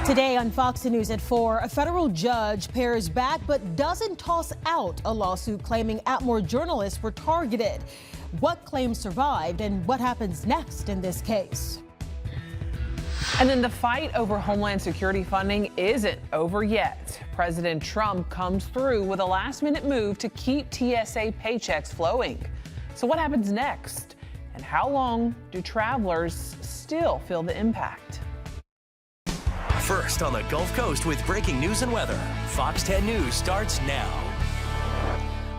Today on Fox News at 4, a federal judge pares back but doesn't toss out a lawsuit claiming Atmore journalists were targeted. What claims survived and what happens next in this case? And then the fight over Homeland Security funding isn't over yet. President Trump comes through with a last-minute move to keep TSA paychecks flowing. So what happens next? And how long do travelers still feel the impact? First on the Gulf Coast with breaking news and weather. Fox 10 News starts now.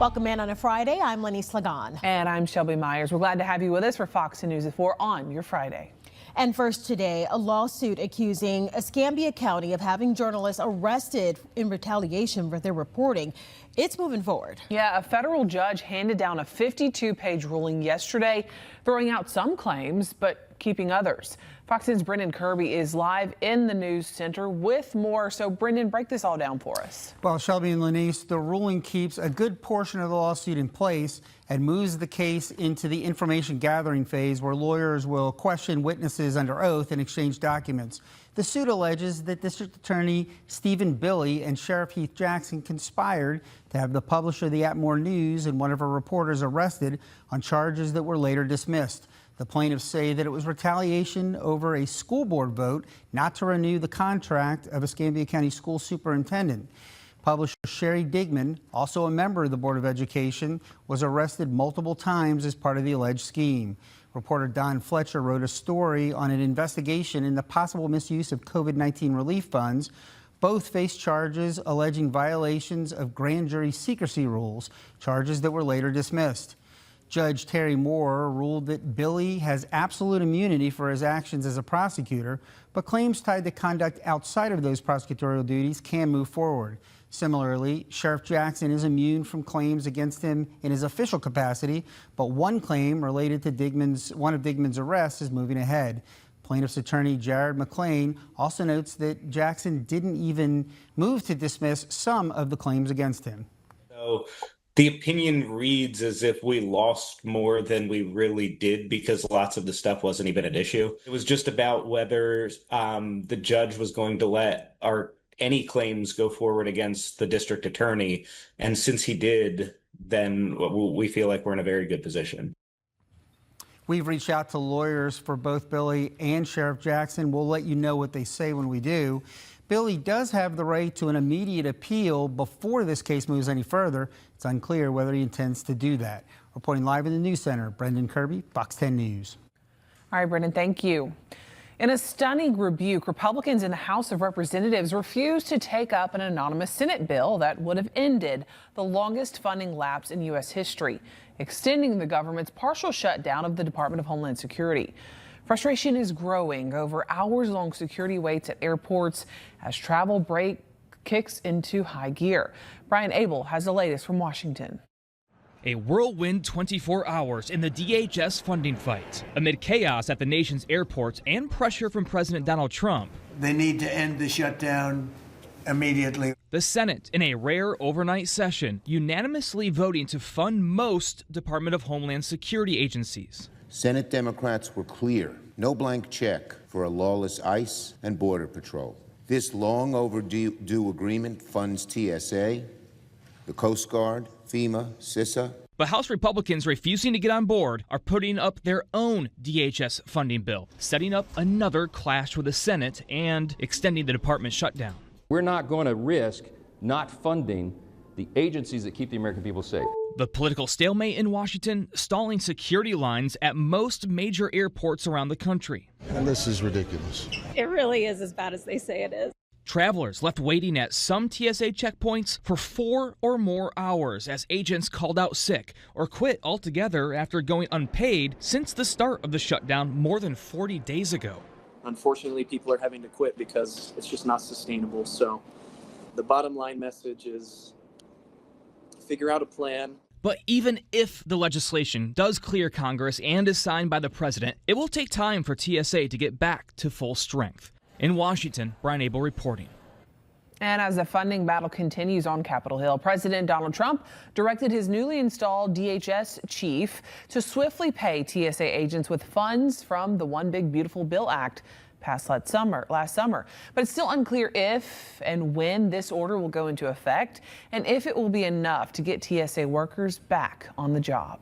Welcome in on a Friday. I'm Lenny Slagan. And I'm Shelby Myers. We're glad to have you with us for Fox News at 4 on your Friday. And first today, a lawsuit accusing Escambia County of having journalists arrested in retaliation for their reporting. It's moving forward. Yeah, a federal judge handed down a 52-page ruling yesterday, throwing out some claims, but keeping others. Fox 10's Brendan Kirby is live in the news center with more. So, Brendan, break this all down for us. Well, Shelby and Lenice, the ruling keeps a good portion of the lawsuit in place and moves the case into the information gathering phase where lawyers will question witnesses under oath and exchange documents. The suit alleges that District Attorney Stephen Billy and Sheriff Heath Jackson conspired to have the publisher of the Atmore News and one of her reporters arrested on charges that were later dismissed. The plaintiffs say that it was retaliation over a school board vote not to renew the contract of Escambia County School Superintendent. Publisher Sherry Digman, also a member of the Board of Education, was arrested multiple times as part of the alleged scheme. Reporter Don Fletcher wrote a story on an investigation into possible misuse of COVID-19 relief funds. Both face charges alleging violations of grand jury secrecy rules, charges that were later dismissed. Judge Terry Moore ruled that Billy has absolute immunity for his actions as a prosecutor, but claims tied to conduct outside of those prosecutorial duties can move forward. Similarly, Sheriff Jackson is immune from claims against him in his official capacity, but one claim related to one of Digman's arrests is moving ahead. Plaintiff's attorney Jared McClain also notes that Jackson didn't even move to dismiss some of the claims against him. So the opinion reads as if we lost more than we really did because lots of the stuff wasn't even an issue. It was just about whether the judge was going to let any claims go forward against the district attorney. And since he did, then we feel like we're in a very good position. We've reached out to lawyers for both Billy and Sheriff Jackson. We'll let you know what they say when we do. Billy does have the right to an immediate appeal before this case moves any further. It's unclear whether he intends to do that. Reporting live in the news center, Brendan Kirby, Fox 10 News. All right, Brendan, thank you. In a stunning rebuke, Republicans in the House of Representatives refused to take up an anonymous Senate bill that would have ended the longest funding lapse in U.S. history, extending the government's partial shutdown of the Department of Homeland Security. Frustration is growing over hours-long security waits at airports as travel break kicks into high gear. Brian Abel has the latest from Washington. A whirlwind 24 hours in the DHS funding fight. Amid chaos at the nation's airports and pressure from President Donald Trump, they need to end the shutdown immediately. The Senate, in a rare overnight session, unanimously voting to fund most Department of Homeland Security agencies. Senate Democrats were clear. No blank check for a lawless ICE and Border Patrol. This long overdue agreement funds TSA, the Coast Guard, FEMA, CISA. But House Republicans refusing to get on board are putting up their own DHS funding bill, setting up another clash with the Senate and extending the department's shutdown. We're not going to risk not funding the agencies that keep the American people safe. The political stalemate in Washington, stalling security lines at most major airports around the country. And this is ridiculous. It really is as bad as they say it is. Travelers left waiting at some TSA checkpoints for 4 or more hours as agents called out sick or quit altogether after going unpaid since the start of the shutdown more than 40 days ago. Unfortunately, people are having to quit because it's just not sustainable. So the bottom line message is figure out a plan. But even if the legislation does clear Congress and is signed by the president, it will take time for TSA to get back to full strength. In Washington, Brian Abel reporting. And as the funding battle continues on Capitol Hill, President Donald Trump directed his newly installed DHS chief to swiftly pay TSA agents with funds from the One Big Beautiful Bill Act. passed last summer. But it's still unclear if and when this order will go into effect and if it will be enough to get TSA workers back on the job.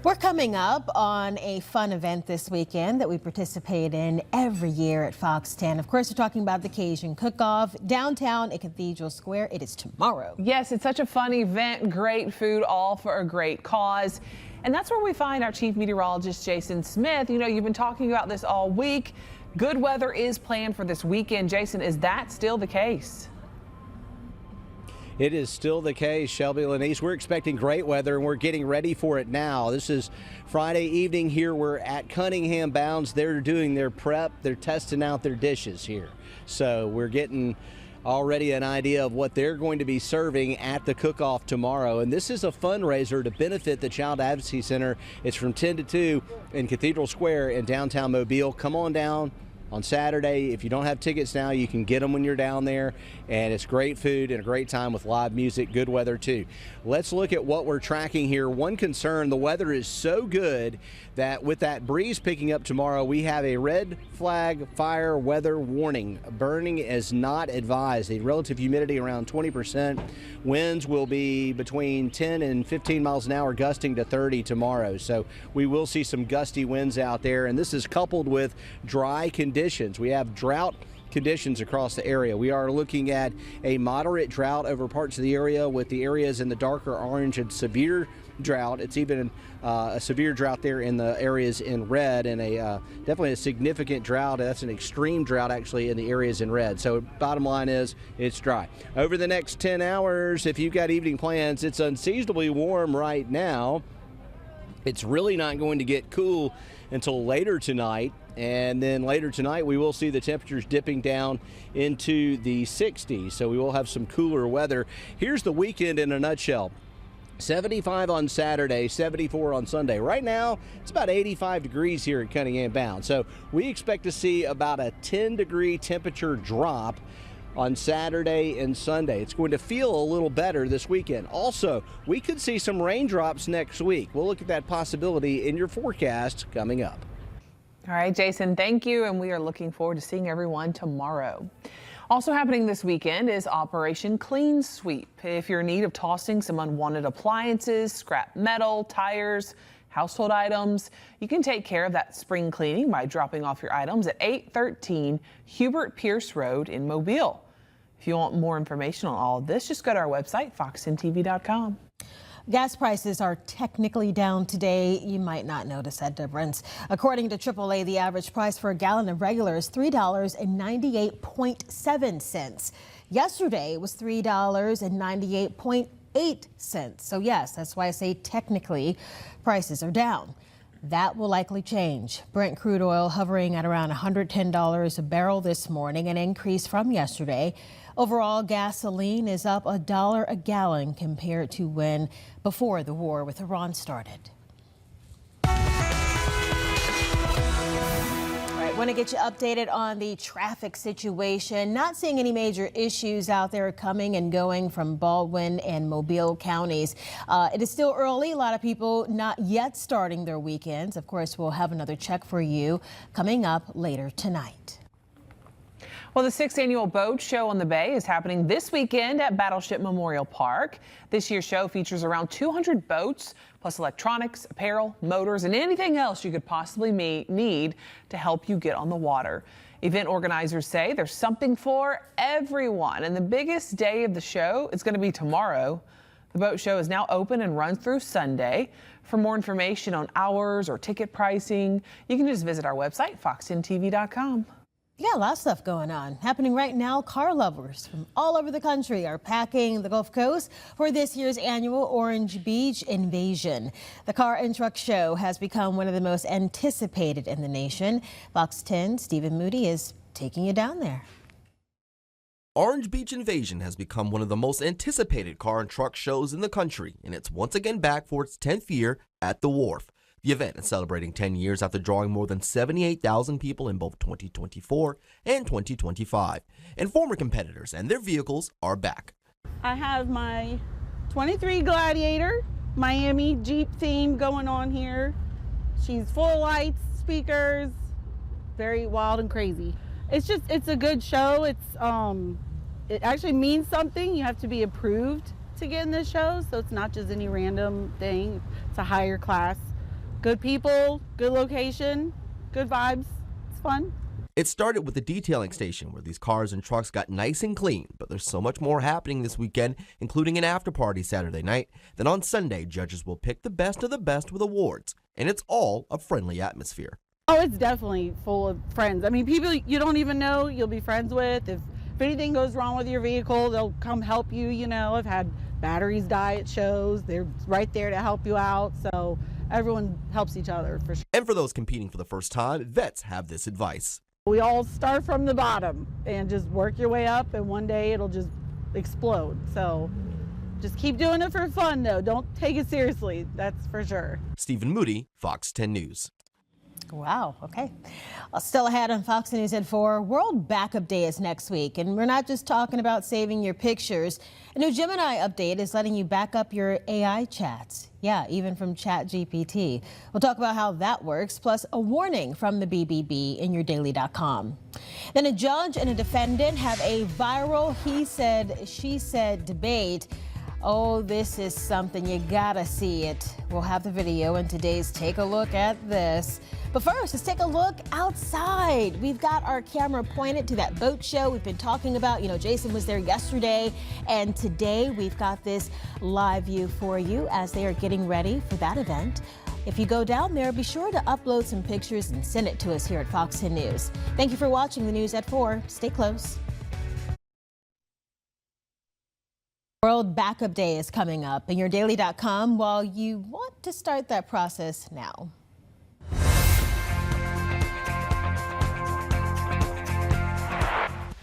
We're coming up on a fun event this weekend that we participate in every year at Fox 10. Of course, we're talking about the Cajun Cook-Off downtown at Cathedral Square. It is tomorrow. Yes, it's such a fun event, great food, all for a great cause. And that's where we find our chief meteorologist, Jason Smith. You know, you've been talking about this all week. Good weather is planned for this weekend. Jason, is that still the case? It is still the case, Shelby Lenise. We're expecting great weather, and we're getting ready for it now. This is Friday evening here. We're at Cunningham Bounds. They're doing their prep. They're testing out their dishes here. So we're getting already an idea of what they're going to be serving at the cook-off tomorrow. And this is a fundraiser to benefit the Child Advocacy Center. It's from 10 to 2 in Cathedral Square in downtown Mobile. Come on down on Saturday. If you don't have tickets now, you can get them when you're down there, and it's great food and a great time with live music, good weather too. Let's look at what we're tracking here. One concern, the weather is so good that with that breeze picking up tomorrow, we have a red flag fire weather warning. Burning is not advised. The relative humidity around 20%. Winds will be between 10 and 15 miles an hour, gusting to 30 tomorrow. So we will see some gusty winds out there, and this is coupled with dry conditions. We have drought conditions across the area. We are looking at a moderate drought over parts of the area, with the areas in the darker orange and severe drought. It's even a severe drought there in the areas in red, and definitely a significant drought. That's an extreme drought actually in the areas in red. So bottom line is it's dry. Over the next 10 hours, if you've got evening plans, it's unseasonably warm right now. It's really not going to get cool until later tonight. And then later tonight, we will see the temperatures dipping down into the 60s. So we will have some cooler weather. Here's the weekend in a nutshell. 75 on Saturday, 74 on Sunday. Right now, it's about 85 degrees here at Cunningham Bound. So we expect to see about a 10-degree temperature drop on Saturday and Sunday. It's going to feel a little better this weekend. Also, we could see some raindrops next week. We'll look at that possibility in your forecast coming up. All right, Jason, thank you, and we are looking forward to seeing everyone tomorrow. Also happening this weekend is Operation Clean Sweep. If you're in need of tossing some unwanted appliances, scrap metal, tires, household items, you can take care of that spring cleaning by dropping off your items at 813 Hubert Pierce Road in Mobile. If you want more information on all of this, just go to our website, fox10tv.com. Gas prices are technically down today. You might not notice that difference. According to AAA, the average price for a gallon of regular is $3.98.7. Yesterday was $3.98.8. So yes, that's why I say technically prices are down. That will likely change. Brent crude oil hovering at around $110 a barrel this morning, an increase from yesterday. Overall, gasoline is up $1 a gallon compared to when before the war with Iran started. Want to get you updated on the traffic situation. Not seeing any major issues out there coming and going from Baldwin and Mobile counties. It is still early. A lot of people not yet starting their weekends. Of course, we'll have another check for you coming up later tonight. Well, the 6th annual boat show on the Bay is happening this weekend at Battleship Memorial Park. This year's show features around 200 boats, plus electronics, apparel, motors, and anything else you could possibly need to help you get on the water. Event organizers say there's something for everyone, and the biggest day of the show is going to be tomorrow. The boat show is now open and runs through Sunday. For more information on hours or ticket pricing, you can just visit our website, fox10tv.com. Yeah, a lot of stuff going on. Happening right now, car lovers from all over the country are packing the Gulf Coast for this year's annual Orange Beach Invasion. The car and truck show has become one of the most anticipated in the nation. Fox 10's Stephen Moody is taking you down there. Orange Beach Invasion has become one of the most anticipated car and truck shows in the country, and it's once again back for its 10th year at the Wharf. The event is celebrating 10 years after drawing more than 78,000 people in both 2024 and 2025. And former competitors and their vehicles are back. I have my 23 Gladiator, Miami Jeep theme going on here. She's full of lights, speakers, very wild and crazy. It's a good show. It actually means something. You have to be approved to get in this show, so it's not just any random thing. It's a higher class. Good people, good location, good vibes. It's fun. It started with the detailing station where these cars and trucks got nice and clean, but there's so much more happening this weekend, including an after party Saturday night. Then on Sunday, judges will pick the best of the best with awards, and it's all a friendly atmosphere. Oh, it's definitely full of friends. I mean, people you don't even know you'll be friends with. If anything goes wrong with your vehicle, they'll come help you. You know, I've had batteries die at shows. They're right there to help you out. So everyone helps each other for sure. And for those competing for the first time, vets have this advice. We all start from the bottom and just work your way up, and one day it'll just explode. So just keep doing it for fun, though. Don't take it seriously. That's for sure. Stephen Moody, Fox 10 News. Wow. Okay. Still ahead on Fox News at 4, World Backup Day is next week. And we're not just talking about saving your pictures. A new Gemini update is letting you back up your AI chats. Yeah, even from ChatGPT. We'll talk about how that works, plus a warning from the BBB in yourdaily.com. Then a judge and a defendant have a viral he said, she said debate. Oh, this is something, you gotta see it. We'll have the video in today's Take a Look at This. But first, let's take a look outside. We've got our camera pointed to that boat show we've been talking about. You know, Jason was there yesterday, and today we've got this live view for you as they are getting ready for that event. If you go down there, be sure to upload some pictures and send it to us here at Fox 10 News. Thank you for watching the news at 4. Stay close. World Backup Day is coming up in yourdaily.com while you want to start that process now.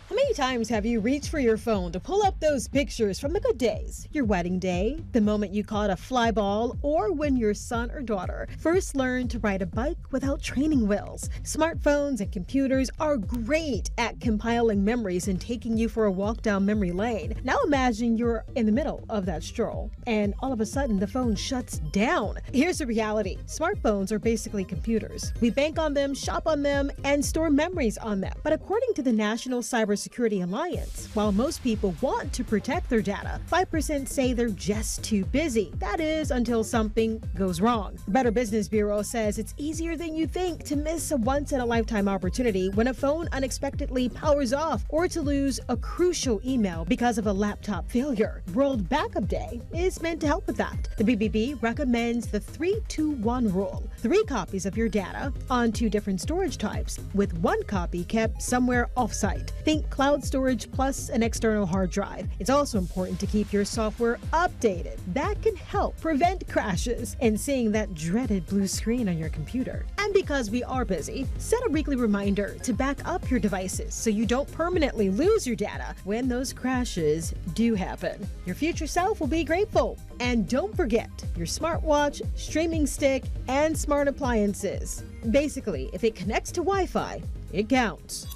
How many times have you reached for your phone to pull up those pictures from the good days? Your wedding day, the moment you caught a fly ball, or when your son or daughter first learned to ride a bike without training wheels. Smartphones and computers are great at compiling memories and taking you for a walk down memory lane. Now imagine you're in the middle of that stroll and all of a sudden the phone shuts down. Here's the reality. Smartphones are basically computers. We bank on them, shop on them, and store memories on them. But according to the National Cybersecurity Alliance, while most people want to protect their data, 5% say they're just too busy. That is, until something goes wrong. The Better Business Bureau says it's easier than you think to miss a once-in-a-lifetime opportunity when a phone unexpectedly powers off or to lose a crucial email because of a laptop failure. World Backup Day is meant to help with that. The BBB recommends the 3-2-1 rule. 3 copies of your data on 2 different storage types, with 1 copy kept somewhere off-site. Think cloud storage plus an external hard drive. It's also important to keep your software updated. That can help prevent crashes and seeing that dreaded blue screen on your computer. And because we are busy, set a weekly reminder to back up your devices so you don't permanently lose your data when those crashes do happen. Your future self will be grateful. And don't forget your smartwatch, streaming stick, and smart appliances. Basically, if it connects to Wi-Fi, it counts.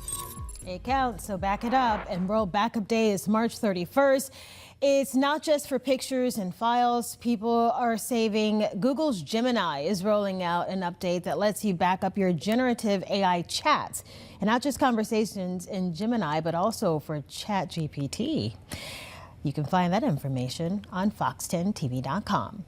It counts, so back it up. And World Backup Day is March 31st. It's not just for pictures and files people are saving. Google's Gemini is rolling out an update that lets you back up your generative AI chats. And not just conversations in Gemini, but also for ChatGPT. You can find that information on fox10tv.com.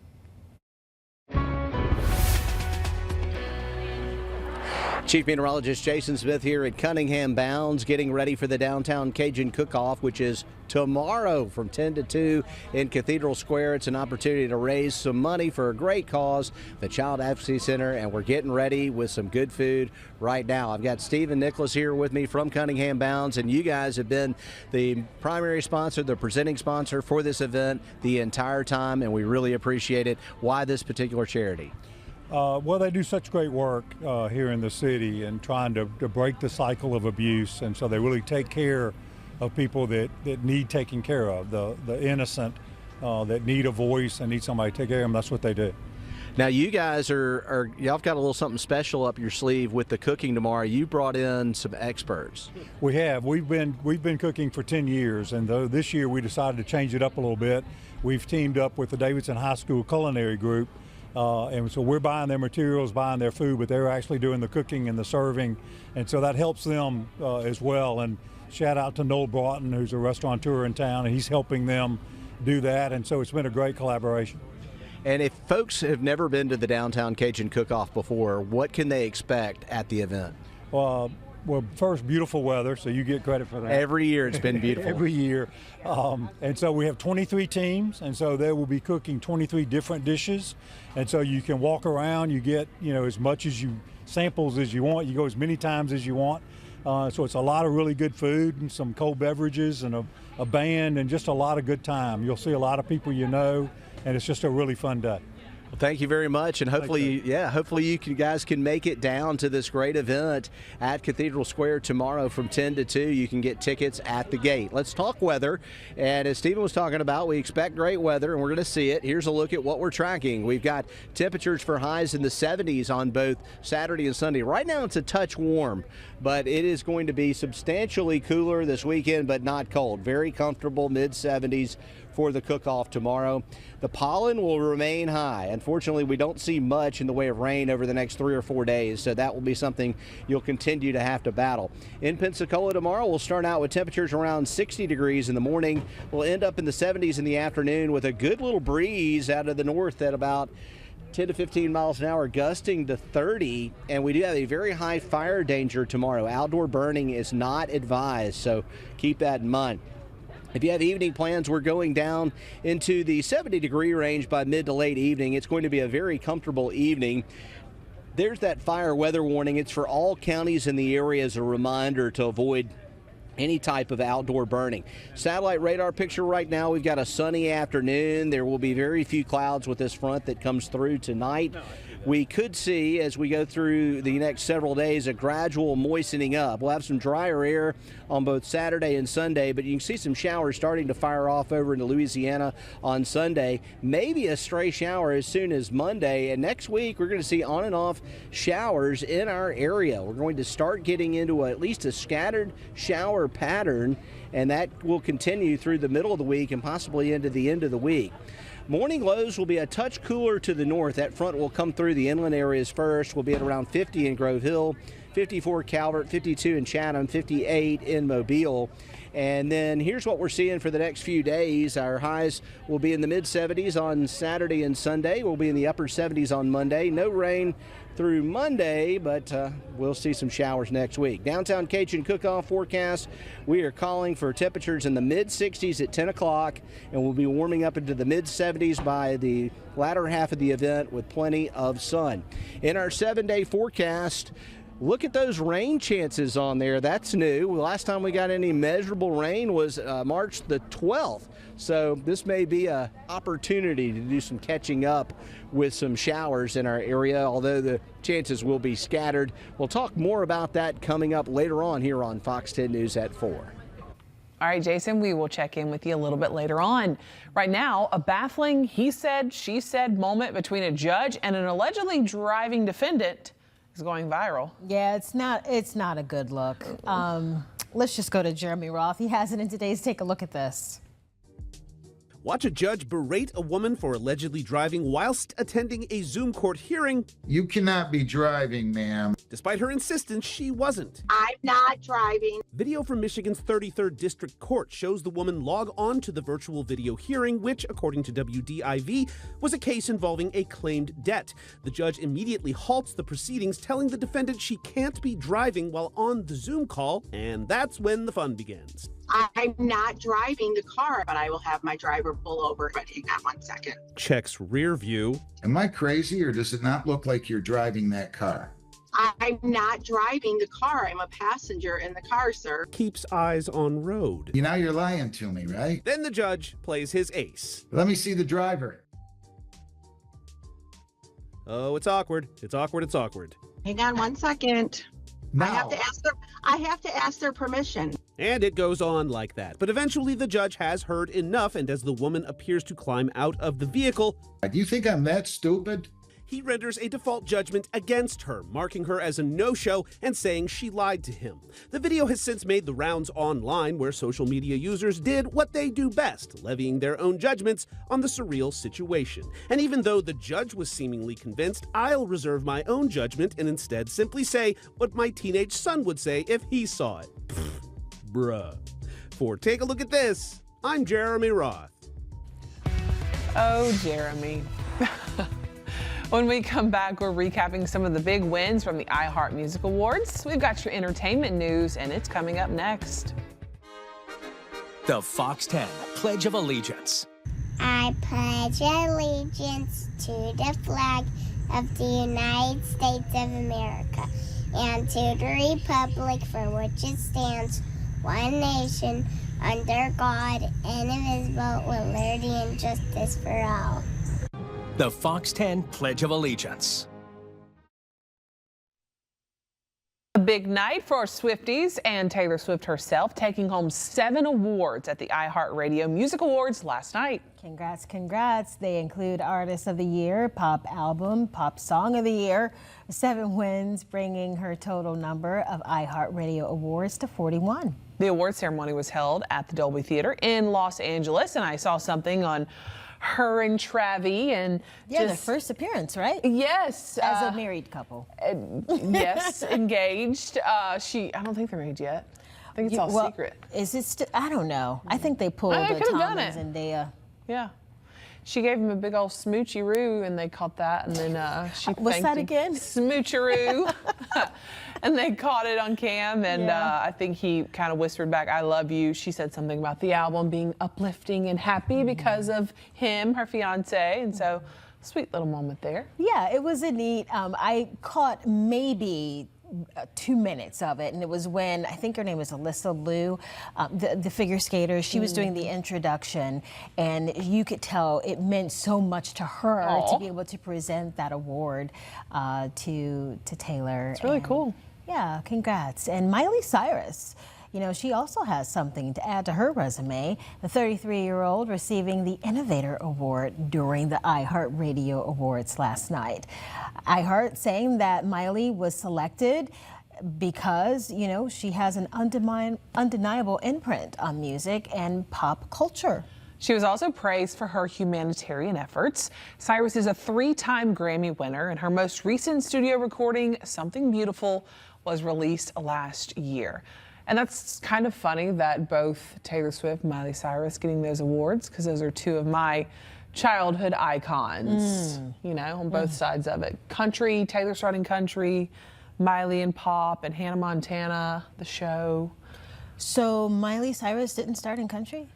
Chief Meteorologist Jason Smith here at Cunningham Bounds, getting ready for the Downtown Cajun Cook-Off, which is tomorrow from 10 to 2 in Cathedral Square. It's an opportunity to raise some money for a great cause, the Child Advocacy Center, and we're getting ready with some good food right now. I've got Steve and Nicholas here with me from Cunningham Bounds, and you guys have been the primary sponsor, the presenting sponsor for this event the entire time, and we really appreciate it. Why this particular charity? Well, they do such great work here in the city and trying to break the cycle of abuse, and so they really take care of people that need taken care of, the innocent that need a voice and need somebody to take care of them. That's what they do. Now, you guys y'all have got a little something special up your sleeve with the cooking tomorrow. You brought in some experts. We have. We've been cooking for 10 years, and this year we decided to change it up a little bit. We've teamed up with the Davidson High School Culinary Group, And so we're buying their materials, buying their food, but they're actually doing the cooking and the serving. And so that helps them as well. And shout out to Noel Broughton, who's a restaurateur in town, and he's helping them do that. And so it's been a great collaboration. And if folks have never been to the Downtown Cajun Cook-Off before, what can they expect at the event? Well, first, beautiful weather, so you get credit for that. Every year it's been beautiful. Every year. And so we have 23 teams, and so they will be cooking 23 different dishes. And so you can walk around, you get, as much samples as you want. You go as many times as you want. So it's a lot of really good food and some cold beverages and a band and just a lot of good time. You'll see a lot of people and it's just a really fun day. Well, thank you very much, and hopefully you guys can make it down to this great event at Cathedral Square tomorrow from 10 to 2. You can get tickets at the gate. Let's talk weather, and as Stephen was talking about, we expect great weather, and we're going to see it. Here's a look at what we're tracking. We've got temperatures for highs in the 70s on both Saturday and Sunday. Right now it's a touch warm, but it is going to be substantially cooler this weekend, but not cold. Very comfortable, mid-70s for the cook-off tomorrow. The pollen will remain high. Unfortunately, we don't see much in the way of rain over the next 3 or 4 days, so that will be something you'll continue to have to battle. In Pensacola tomorrow, we'll start out with temperatures around 60 degrees in the morning. We'll end up in the 70s in the afternoon with a good little breeze out of the north at about 10 to 15 miles an hour, gusting to 30, and we do have a very high fire danger tomorrow. Outdoor burning is not advised, so keep that in mind. If you have evening plans, we're going down into the 70-degree range by mid to late evening. It's going to be a very comfortable evening. There's that fire weather warning. It's for all counties in the area as a reminder to avoid any type of outdoor burning. Satellite radar picture right now, we've got a sunny afternoon. There will be very few clouds with this front that comes through tonight. We could see, as we go through the next several days, a gradual moistening up. We'll have some drier air on both Saturday and Sunday, but you can see some showers starting to fire off over into Louisiana on Sunday. Maybe a stray shower as soon as Monday. And next week, we're going to see on and off showers in our area. We're going to start getting into at least a scattered shower pattern, and that will continue through the middle of the week and possibly into the end of the week. Morning lows will be a touch cooler to the north. That front will come through the inland areas first. We'll be at around 50 in Grove Hill, 54 Calvert, 52 in Chatham, 58 in Mobile. And then here's what we're seeing for the next few days. Our highs will be in the mid-70s on Saturday and Sunday. We'll be in the upper 70s on Monday. No rain through Monday, but we'll see some showers next week. Downtown Cajun Cook-Off forecast, we are calling for temperatures in the mid-60s at 10 o'clock, and we'll be warming up into the mid-70s by the latter half of the event with plenty of sun. In our 7-day forecast, look at those rain chances on there. That's new. The last time we got any measurable rain was March the 12th. So this may be an opportunity to do some catching up with some showers in our area, although the chances will be scattered. We'll talk more about that coming up later on here on Fox 10 News at 4. All right, Jason, we will check in with you a little bit later on. Right now, a baffling he said, she said moment between a judge and an allegedly driving defendant is going viral. Yeah, it's not a good look. Let's just go to Jeremy Roth. He has it in today's Take a Look at This. Watch a judge berate a woman for allegedly driving whilst attending a Zoom court hearing. You cannot be driving, ma'am. Despite her insistence, she wasn't. I'm not driving. Video from Michigan's 33rd District Court shows the woman log on to the virtual video hearing, which, according to WDIV, was a case involving a claimed debt. The judge immediately halts the proceedings, telling the defendant she can't be driving while on the Zoom call, and that's when the fun begins. I'm not driving the car, but I will have my driver pull over. But hang on 1 second. Checks rear view. Am I crazy, or does it not look like you're driving that car? I'm not driving the car. I'm a passenger in the car, sir. Keeps eyes on road. Now you're lying to me, right? Then the judge plays his ace. Let me see the driver. Oh, it's awkward. It's awkward. It's awkward. Hang on 1 second. No. I have to ask their permission. And it goes on like that. But eventually the judge has heard enough, and as the woman appears to climb out of the vehicle, Do you think I'm that stupid? he renders a default judgment against her, marking her as a no-show and saying she lied to him. The video has since made the rounds online, where social media users did what they do best, levying their own judgments on the surreal situation. And even though the judge was seemingly convinced, I'll reserve my own judgment and instead simply say what my teenage son would say if he saw it. Bruh. For Take a Look at This, I'm Jeremy Roth. Oh, Jeremy. When we come back, we're recapping some of the big wins from the iHeart Music Awards. We've got your entertainment news, and it's coming up next. The Fox 10 Pledge of Allegiance. I pledge allegiance to the flag of the United States of America and to the republic for which it stands, one nation, under God, indivisible, with liberty and justice for all. The Fox 10 Pledge of Allegiance. A big night for Swifties and Taylor Swift herself, taking home 7 awards at the iHeartRadio Music Awards last night. Congrats, congrats. They include Artist of the Year, Pop Album, Pop Song of the Year. 7 wins, bringing her total number of iHeartRadio awards to 41. The award ceremony was held at the Dolby Theater in Los Angeles, and I saw something on her and Travis, and their first appearance, right? Yes, as a married couple. Yes, engaged. I don't think they're married yet. I think it's all secret. Is it? I don't know. I think they pulled Tom and Zendaya. Yeah. She gave him a big old smoochie-roo, and they caught that, and then she what's that again? Smoocheroo. And they caught it on cam, and I think he kind of whispered back, "I love you." She said something about the album being uplifting and happy because of him, her fiance, and so sweet little moment there. Yeah, it was a neat. I caught maybe 2 minutes of it, and it was when I think her name was Alyssa Liu, the figure skater. She was doing the introduction, and you could tell it meant so much to her to be able to present that award to Taylor. It's really cool. Yeah, congrats. And Miley Cyrus, you know, she also has something to add to her resume. The 33-year-old receiving the Innovator Award during the iHeartRadio Awards last night. iHeart saying that Miley was selected because, you know, she has an undeniable imprint on music and pop culture. She was also praised for her humanitarian efforts. Cyrus is a 3-time Grammy winner, and her most recent studio recording, Something Beautiful, was released last year. And that's kind of funny that both Taylor Swift and Miley Cyrus getting those awards, because those are 2 of my childhood icons, you know, on both sides of it. Country, Taylor starting country, Miley and pop, and Hannah Montana, the show. So Miley Cyrus didn't start in country?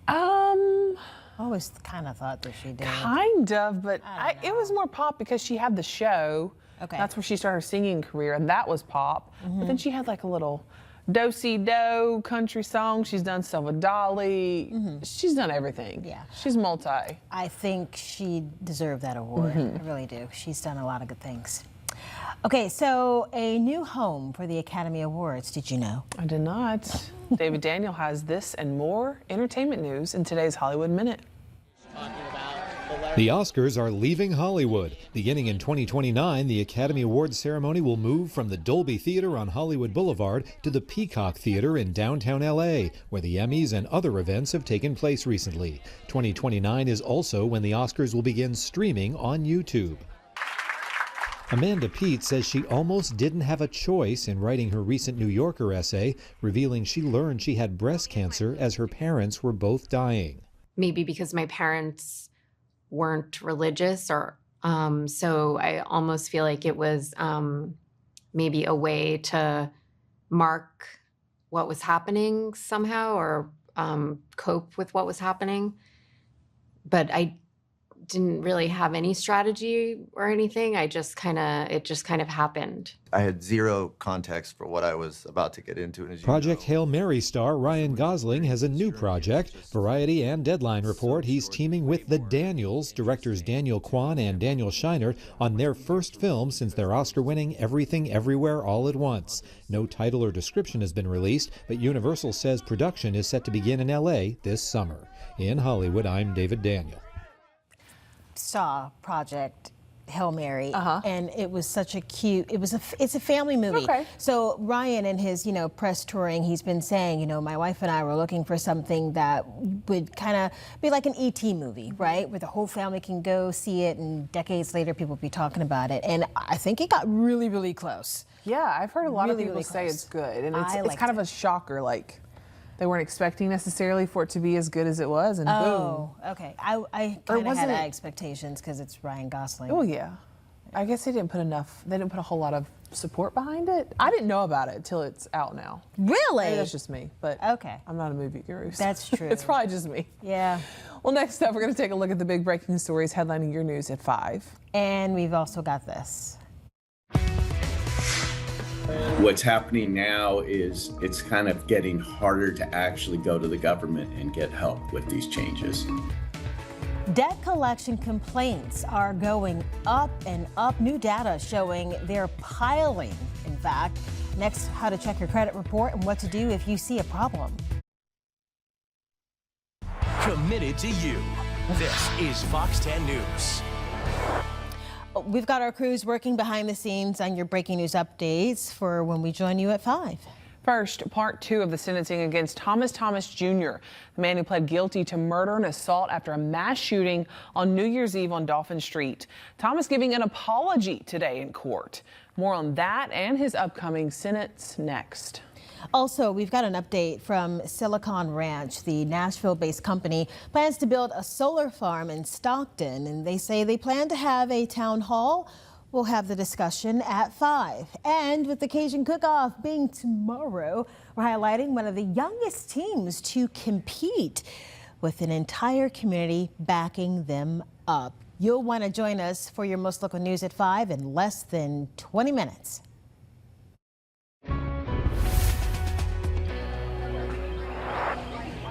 I always kind of thought that she did. Kind of, but it was more pop because she had the show. Okay. That's where she started her singing career, and that was pop. But then she had like a little do-si-do country song. She's done stuff with Dolly. She's done everything. Yeah. She's multi. I think she deserved that award. I really do. She's done a lot of good things. Okay, so a new home for the Academy Awards. Did you know? I did not. David Daniel has this and more entertainment news in today's Hollywood Minute. The Oscars are leaving Hollywood. Beginning in 2029, the Academy Awards ceremony will move from the Dolby Theater on Hollywood Boulevard to the Peacock Theater in downtown LA, where the Emmys and other events have taken place recently. 2029 is also when the Oscars will begin streaming on YouTube. Amanda Peet says she almost didn't have a choice in writing her recent New Yorker essay, revealing she learned she had breast cancer as her parents were both dying. Maybe because my parents weren't religious, or so I almost feel like it was maybe a way to mark what was happening somehow, or cope with what was happening. But I didn't really have any strategy or anything. It just kind of happened. I had zero context for what I was about to get into. And Project Hail Mary star Ryan Gosling has a new project. Variety and Deadline report he's teaming with the Daniels, directors Daniel Kwan and Daniel Scheinert, on their first film since their Oscar-winning Everything Everywhere All at Once. No title or description has been released, but Universal says production is set to begin in LA this summer. In Hollywood, I'm David Daniel. Saw project Hail Mary, and it was such a cute. It's a family movie. Okay. So Ryan, in his press touring, he's been saying, my wife and I were looking for something that would kind of be like an E.T. movie, right, where the whole family can go see it, and decades later people will be talking about it. And I think it got really, really close. Yeah, I've heard a lot of Really, people really say close. it's good, and it's liked kind of a shocker. Like they weren't expecting necessarily for it to be as good as it was, and boom. Oh, okay. I kind of had expectations because it's Ryan Gosling. Oh yeah, I guess they didn't put a whole lot of support behind it. I didn't know about it until it's out now. Really? Maybe that's just me, but okay. I'm not a movie guru. So That's true. it's probably just me. Yeah. Well, next up, we're going to take a look at the big breaking stories headlining your news at 5. And we've also got this. What's happening now is it's kind of getting harder to actually go to the government and get help with these changes. Debt collection complaints are going up and up. New data showing they're piling, in fact. Next, how to check your credit report and what to do if you see a problem. Committed to you. This is Fox 10 News. We've got our crews working behind the scenes on your breaking news updates for when we join you at 5. First, part 2 of the sentencing against Thomas Jr., the man who pled guilty to murder and assault after a mass shooting on New Year's Eve on Dolphin Street. Thomas giving an apology today in court. More on that and his upcoming sentence next. Also, we've got an update from Silicon Ranch. The Nashville-based company plans to build a solar farm in Stockton, and they say they plan to have a town hall. We'll have the discussion at 5. And with the Cajun Cook-Off being tomorrow, we're highlighting one of the youngest teams to compete, with an entire community backing them up. You'll want to join us for your most local news at 5 in less than 20 minutes.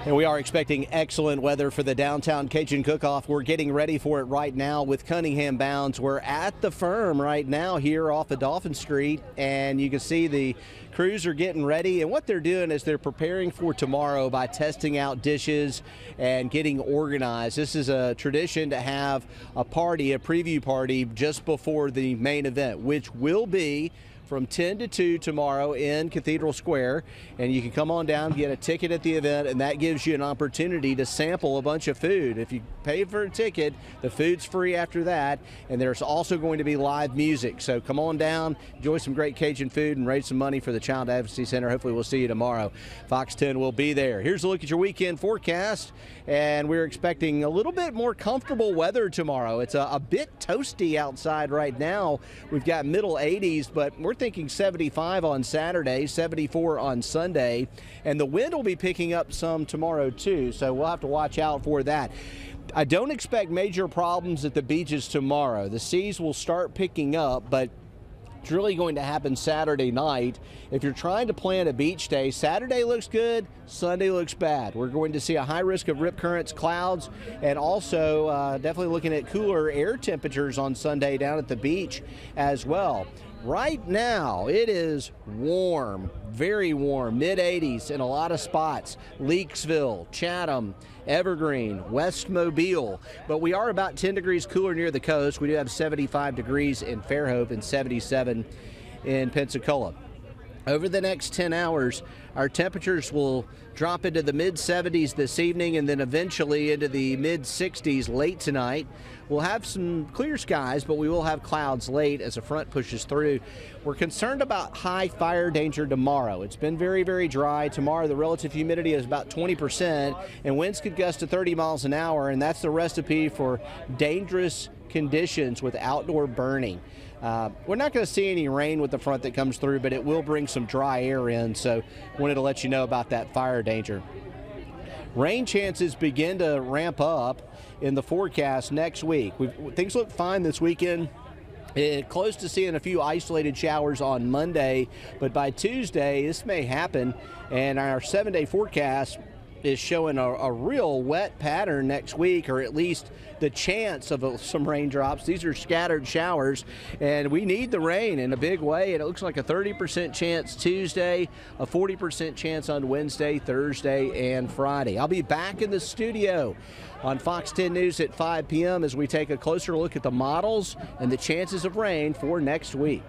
And we are expecting excellent weather for the downtown Cajun Cook-Off. We're getting ready for it right now with Cunningham Bounds. We're at the firm right now here off of Dolphin Street, and you can see the crews are getting ready. And what they're doing is they're preparing for tomorrow by testing out dishes and getting organized. This is a tradition to have a party, a preview party, just before the main event, which will be from 10 to 2 tomorrow in Cathedral Square. And you can come on down, get a ticket at the event, and that gives you an opportunity to sample a bunch of food. If you pay for a ticket, the food's free after that, and there's also going to be live music. So come on down, enjoy some great Cajun food, and raise some money for the Child Advocacy Center. Hopefully we'll see you tomorrow. Fox 10 will be there. Here's a look at your weekend forecast, and we're expecting a little bit more comfortable weather tomorrow. It's a bit toasty outside right now. We've got middle 80s, but we're thinking 75 on Saturday, 74 on Sunday, and the wind will be picking up some tomorrow too, so we'll have to watch out for that. I don't expect major problems at the beaches tomorrow. The seas will start picking up, but it's really going to happen Saturday night. If you're trying to plan a beach day, Saturday looks good, Sunday looks bad. We're going to see a high risk of rip currents, clouds, and also definitely looking at cooler air temperatures on Sunday down at the beach as well. Right now, it is warm, very warm, mid-80s in a lot of spots. Leakesville, Chatham, Evergreen, West Mobile. But we are about 10 degrees cooler near the coast. We do have 75 degrees in Fairhope and 77 in Pensacola. Over the next 10 hours, our temperatures will drop into the mid-70s this evening and then eventually into the mid-60s late tonight. We'll have some clear skies, but we will have clouds late as a front pushes through. We're concerned about high fire danger tomorrow. It's been very, very dry. Tomorrow, the relative humidity is about 20%, and winds could gust to 30 miles an hour, and that's the recipe for dangerous conditions with outdoor burning. We're not going to see any rain with the front that comes through, but it will bring some dry air in, so wanted to let you know about that fire danger. Rain chances begin to ramp up in the forecast next week. Things look fine this weekend. Close to seeing a few isolated showers on Monday, but by Tuesday this may happen, and our 7-day forecast is showing a real wet pattern next week, or at least the chance of some raindrops. These are scattered showers, and we need the rain in a big way. It looks like a 30% chance Tuesday, a 40% chance on Wednesday, Thursday, and Friday. I'll be back in the studio on Fox 10 News at 5 p.m. as we take a closer look at the models and the chances of rain for next week.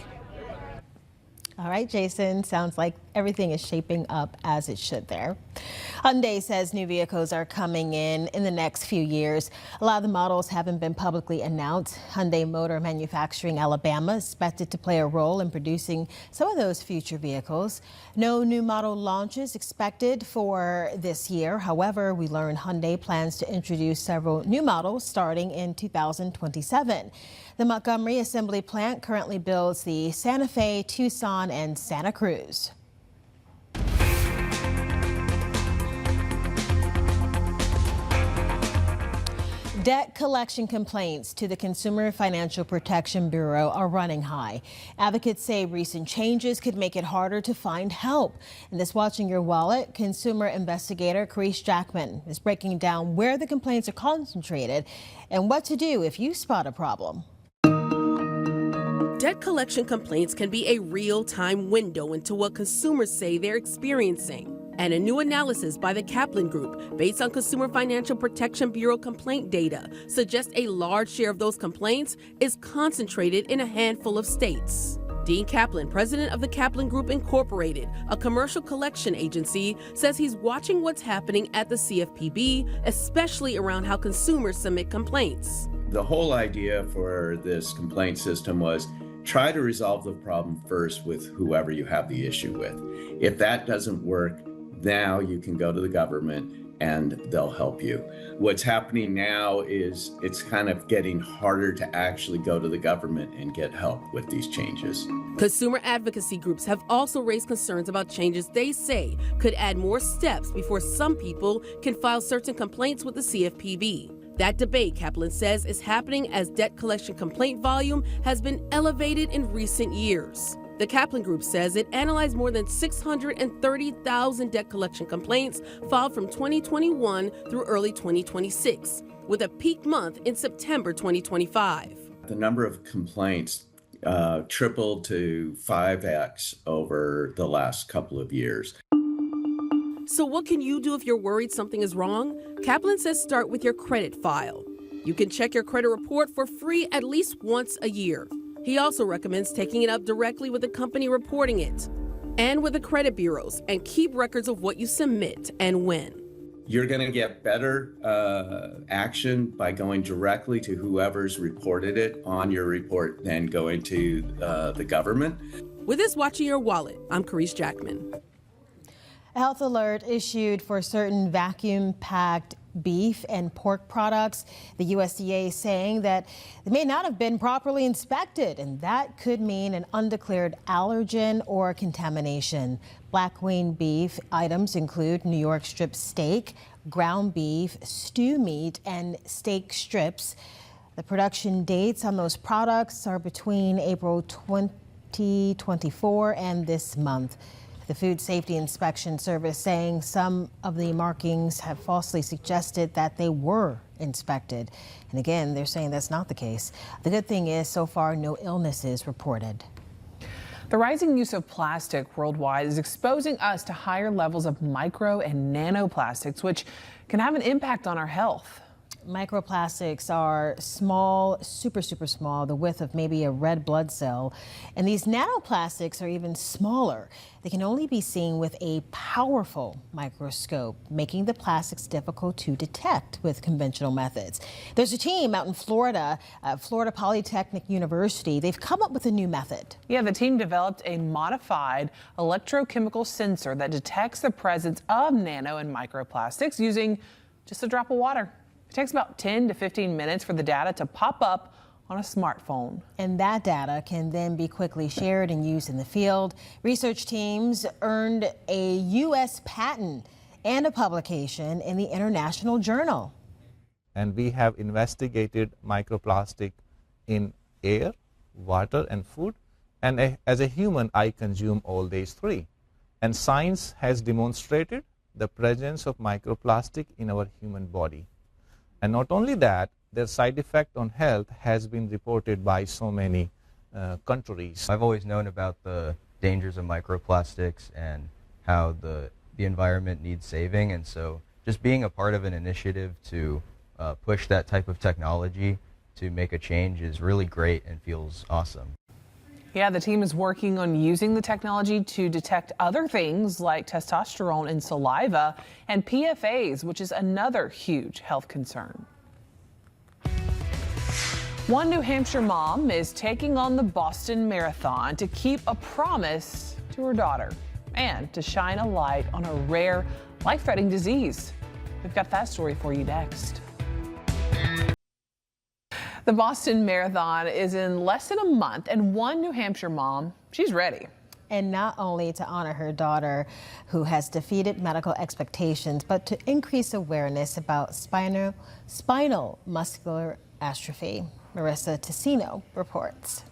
All right, Jason, sounds like everything is shaping up as it should there. Hyundai says new vehicles are coming in the next few years. A lot of the models haven't been publicly announced. Hyundai Motor Manufacturing Alabama is expected to play a role in producing some of those future vehicles. No new model launches expected for this year. However, we learned Hyundai plans to introduce several new models starting in 2027. The Montgomery assembly plant currently builds the Santa Fe, Tucson, and Santa Cruz. Debt collection complaints to the Consumer Financial Protection Bureau are running high. Advocates say recent changes could make it harder to find help. In this Watching Your Wallet, consumer investigator Carice Jackman is breaking down where the complaints are concentrated and what to do if you spot a problem. Debt collection complaints can be a real-time window into what consumers say they're experiencing. And a new analysis by the Kaplan Group, based on Consumer Financial Protection Bureau complaint data, suggests a large share of those complaints is concentrated in a handful of states. Dean Kaplan, president of the Kaplan Group Incorporated, a commercial collection agency, says he's watching what's happening at the CFPB, especially around how consumers submit complaints. The whole idea for this complaint system was try to resolve the problem first with whoever you have the issue with. If that doesn't work, now you can go to the government and they'll help you. What's happening now is it's kind of getting harder to actually go to the government and get help with these changes. Consumer advocacy groups have also raised concerns about changes they say could add more steps before some people can file certain complaints with the CFPB. That debate, Kaplan says, is happening as debt collection complaint volume has been elevated in recent years. The Kaplan Group says it analyzed more than 630,000 debt collection complaints filed from 2021 through early 2026, with a peak month in September 2025. The number of complaints tripled to 5x over the last couple of years. So what can you do if you're worried something is wrong? Kaplan says start with your credit file. You can check your credit report for free at least once a year. He also recommends taking it up directly with the company reporting it and with the credit bureaus, and keep records of what you submit and when. You're going to get better action by going directly to whoever's reported it on your report than going to the government. With this Watching Your Wallet, I'm Carice Jackman. A health alert issued for certain vacuum-packed beef and pork products. The USDA is saying that they may not have been properly inspected, and that could mean an undeclared allergen or contamination. Black Queen beef items include New York strip steak, ground beef, stew meat, and steak strips. The production dates on those products are between April 2024 and this month. The Food Safety Inspection Service saying some of the markings have falsely suggested that they were inspected. And again, they're saying that's not the case. The good thing is, so far, no illnesses reported. The rising use of plastic worldwide is exposing us to higher levels of micro and nanoplastics, which can have an impact on our health. Microplastics are small, super small, the width of maybe a red blood cell. And these nanoplastics are even smaller. They can only be seen with a powerful microscope, making the plastics difficult to detect with conventional methods. There's a team out in Florida, Florida Polytechnic University. They've come up with a new method. Yeah, the team developed a modified electrochemical sensor that detects the presence of nano and microplastics using just a drop of water. It takes about 10 to 15 minutes for the data to pop up on a smartphone. And that data can then be quickly shared and used in the field. Research teams earned a U.S. patent and a publication in the International Journal. And we have investigated microplastic in air, water, and food. And as a human, I consume all these three. And science has demonstrated the presence of microplastic in our human body. And not only that, their side effect on health has been reported by so many countries. I've always known about the dangers of microplastics and how the environment needs saving, and so just being a part of an initiative to push that type of technology to make a change is really great and feels awesome. Yeah, the team is working on using the technology to detect other things like testosterone in saliva and PFAS, which is another huge health concern. One New Hampshire mom is taking on the Boston Marathon to keep a promise to her daughter and to shine a light on a rare, life-threatening disease. We've got that story for you next. The Boston Marathon is in less than a month, and one New Hampshire mom, she's ready. And not only to honor her daughter, who has defeated medical expectations, but to increase awareness about spinal muscular atrophy. Marissa Ticino reports.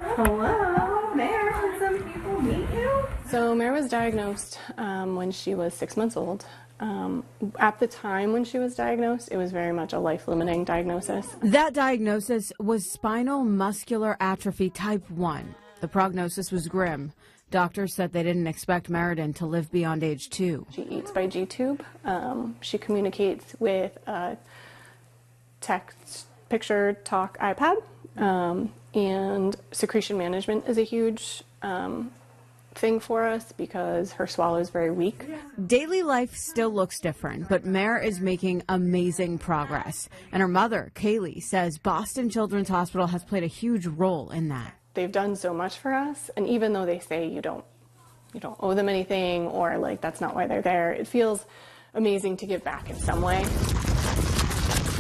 Hello, Mare. Can some people meet you? So Mare was diagnosed when she was 6 months old. At the time when she was diagnosed, it was very much a life-limiting diagnosis. That diagnosis was spinal muscular atrophy type 1. The prognosis was grim. Doctors said they didn't expect Meriden to live beyond age 2. She eats by G-tube. She communicates with a text, picture, talk iPad. And secretion management is a huge thing for us because her swallow is very weak. Daily life still looks different, but Mare is making amazing progress. And her mother, Kaylee, says Boston Children's Hospital has played a huge role in that. They've done so much for us, and even though they say you don't owe them anything or like that's not why they're there, it feels amazing to give back in some way.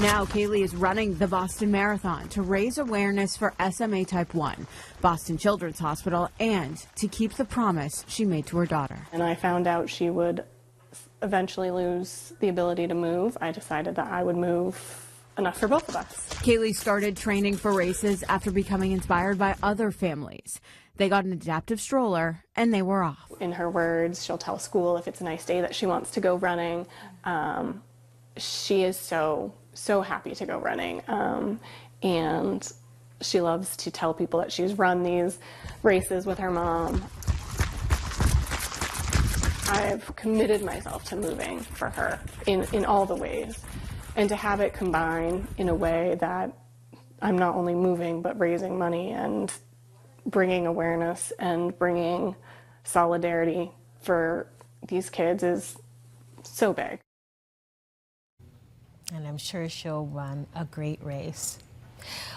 Now Kaylee is running the Boston Marathon to raise awareness for SMA type 1, Boston Children's Hospital, and to keep the promise she made to her daughter. And I found out she would eventually lose the ability to move. I decided that I would move enough for both of us. Kaylee started training for races after becoming inspired by other families. They got an adaptive stroller and they were off. In her words, she'll tell school if it's a nice day that she wants to go running. She is so happy to go running, and she loves to tell people that she's run these races with her mom. I've committed myself to moving for her in all the ways, and to have it combine in a way that I'm not only moving but raising money and bringing awareness and bringing solidarity for these kids is so big. And I'm sure she'll run a great race.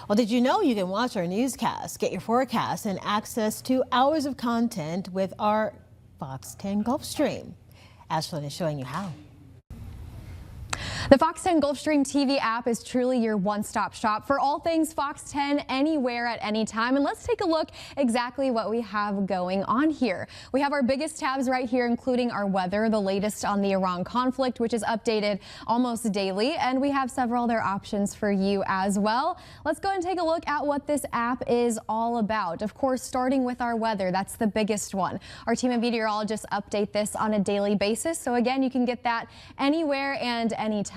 Well, did you know you can watch our newscast, get your forecast, and access to hours of content with our Fox 10 Gulfstream? Ashlyn is showing you how. The Fox 10 Gulfstream TV app is truly your one-stop shop for all things Fox 10 anywhere at any time. And let's take a look exactly what we have going on here. We have our biggest tabs right here, including our weather, the latest on the Iran conflict, which is updated almost daily. And we have several other options for you as well. Let's go and take a look at what this app is all about. Of course, starting with our weather, that's the biggest one. Our team of meteorologists update this on a daily basis. So again, you can get that anywhere and anytime.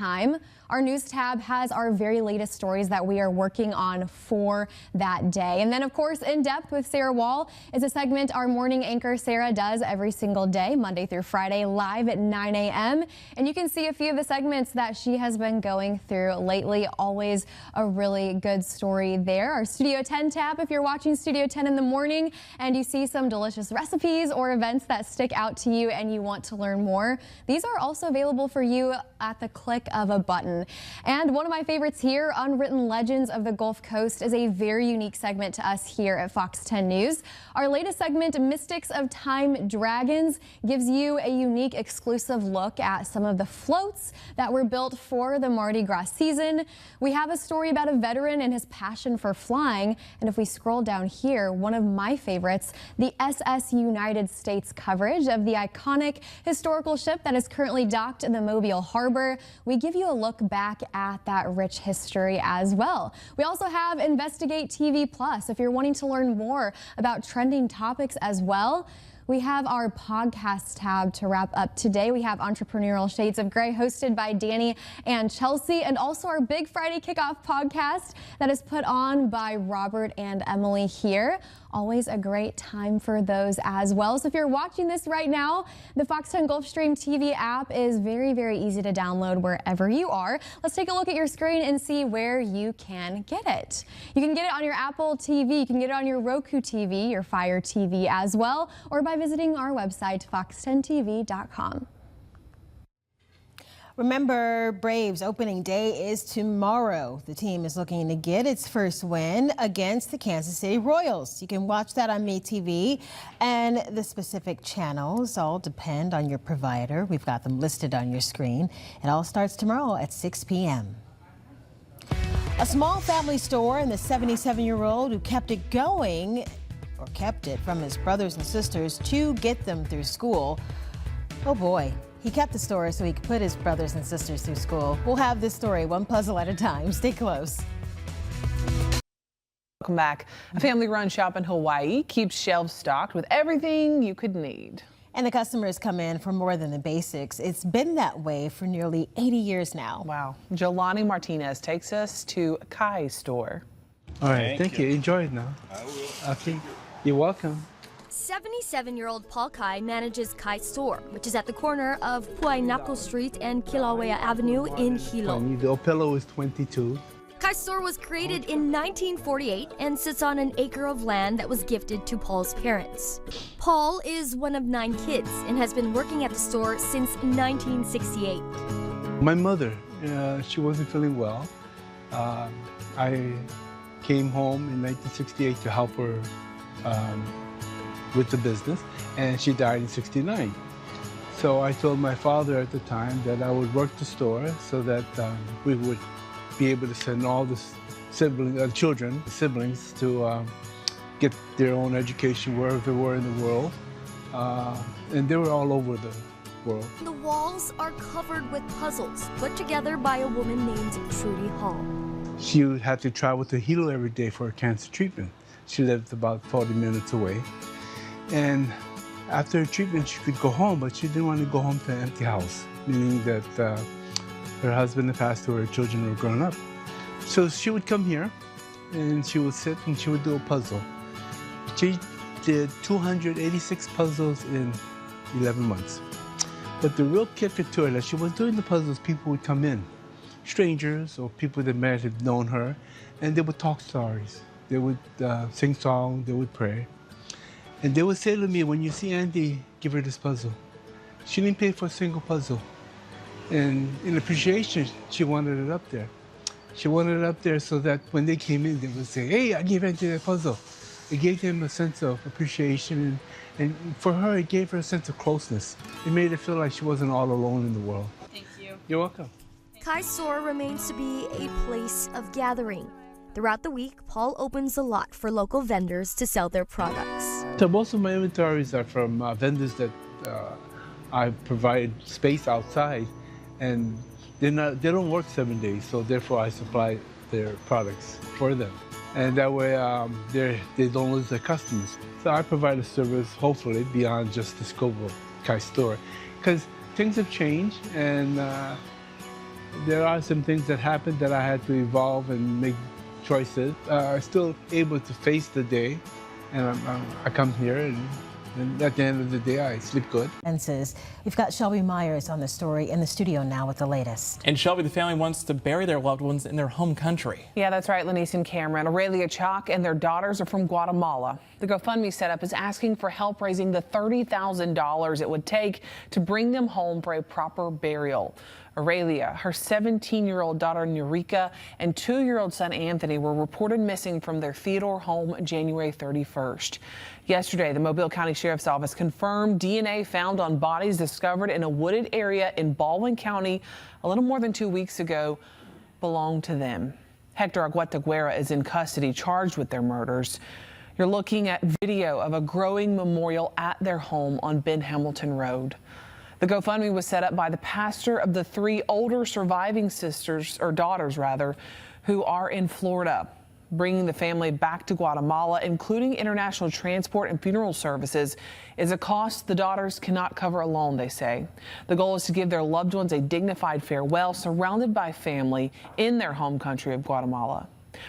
Our news tab has our very latest stories that we are working on for that day. And then, of course, In Depth with Sarah Wall is a segment our morning anchor Sarah does every single day, Monday through Friday, live at 9 a.m. And you can see a few of the segments that she has been going through lately. Always a really good story there. Our Studio 10 tab, if you're watching Studio 10 in the morning and you see some delicious recipes or events that stick out to you and you want to learn more, these are also available for you at the click of a button. And one of my favorites here, Unwritten Legends of the Gulf Coast, is a very unique segment to us here at Fox 10 News. Our latest segment, Mystics of Time Dragons, gives you a unique exclusive look at some of the floats that were built for the Mardi Gras season. We have a story about a veteran and his passion for flying. And if we scroll down here, one of my favorites, the SS United States coverage of the iconic historical ship that is currently docked in the Mobile Harbor. We give you a look back at that rich history as well. We also have Investigate TV Plus if you're wanting to learn more about trending topics as well. we have our podcast tab to wrap up today. We have Entrepreneurial Shades of Grey hosted by Danny and Chelsea, and also our Big Friday Kickoff podcast that is put on by Robert and Emily here. Always a great time for those as well. So if you're watching this right now, the Fox 10 Gulfstream TV app is very, very easy to download wherever you are. Let's take a look at your screen and see where you can get it. You can get it on your Apple TV, you can get it on your Roku TV, your Fire TV as well, or by visiting our website, fox10tv.com. Remember, Braves opening day is tomorrow. The team is looking to get its first win against the Kansas City Royals. You can watch that on MeTV, and the specific channels all depend on your provider. We've got them listed on your screen. It all starts tomorrow at 6 p.m. A small family store and the 77-year-old who kept it going, or kept it from his brothers and sisters to get them through school. Oh boy. He kept the store so he could put his brothers and sisters through school. We'll have this story one puzzle at a time. Stay close. Welcome back. A family-run shop in Hawaii keeps shelves stocked with everything you could need. And the customers come in for more than the basics. It's been that way for nearly 80 years now. Wow. Jelani Martinez takes us to Kai's store. All right, thank you. Enjoy it now. I will. Okay, you're welcome. 77-year-old Paul Kai manages Kai's store, which is at the corner of Huaynako Street and Kilauea Avenue in Hilo. The Opelo is 22. Kai's store was created in 1948 and sits on an acre of land that was gifted to Paul's parents. Paul is one of 9 kids and has been working at the store since 1968. My mother, she wasn't feeling well. I came home in 1968 to help her with the business, and she died in 69. So I told my father at the time that I would work the store so that we would be able to send all the siblings to get their own education wherever they were in the world. And they were all over the world. The walls are covered with puzzles put together by a woman named Trudy Hall. She would have to travel to Hilo every day for her cancer treatment. She lived about 40 minutes away. And after her treatment, she could go home, but she didn't want to go home to an empty house, meaning that her husband had passed away, her children were grown up. So she would come here, and she would sit and she would do a puzzle. She did 286 puzzles in 11 months. But the real kicker to her, that she was doing the puzzles, people would come in, strangers or people that might have known her, and they would talk stories. They would sing songs, they would pray. And they would say to me, when you see Andy, give her this puzzle. She didn't pay for a single puzzle. And in appreciation, she wanted it up there. She wanted it up there so that when they came in, they would say, hey, I gave Andy that puzzle. It gave them a sense of appreciation. And for her, it gave her a sense of closeness. It made her feel like she wasn't all alone in the world. Thank you. You're welcome. Kai's store remains to be a place of gathering. Throughout the week, Paul opens a lot for local vendors to sell their products. So most of my inventories are from vendors that I provide space outside, and they don't work 7 days, so therefore I supply their products for them. And that way they don't lose their customers. So I provide a service, hopefully, beyond just the scope of Kai's store. Because things have changed, and there are some things that happened that I had to evolve and make choices. I'm still able to face the day, and I come here, and at the end of the day, I sleep good. We've got Shelby Myers on the story in the studio now with the latest. And Shelby, the family wants to bury their loved ones in their home country. Yeah, that's right, Lanice and Cameron. Aurelia Chalk and their daughters are from Guatemala. The GoFundMe setup is asking for help raising the $30,000 it would take to bring them home for a proper burial. Aurelia, her 17-year-old daughter Nurika, and 2-year-old son Anthony were reported missing from their Theodore home January 31st. Yesterday, the Mobile County Sheriff's Office confirmed DNA found on bodies discovered in a wooded area in Baldwin County a little more than 2 weeks ago belonged to them. Hector Aguetaguera is in custody, charged with their murders. You're looking at video of a growing memorial at their home on Ben Hamilton Road. The GoFundMe was set up by the pastor of the 3 older surviving daughters, who are in Florida. Bringing the family back to Guatemala, including international transport and funeral services, is a cost the daughters cannot cover alone, they say. The goal is to give their loved ones a dignified farewell, surrounded by family in their home country of Guatemala.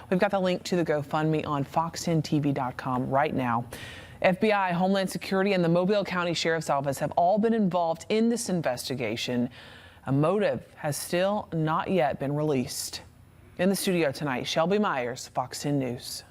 We've got the link to the GoFundMe on fox10tv.com right now. FBI, Homeland Security, and the Mobile County Sheriff's Office have all been involved in this investigation. A motive has still not yet been released. In the studio tonight, Shelby Myers, Fox 10 News.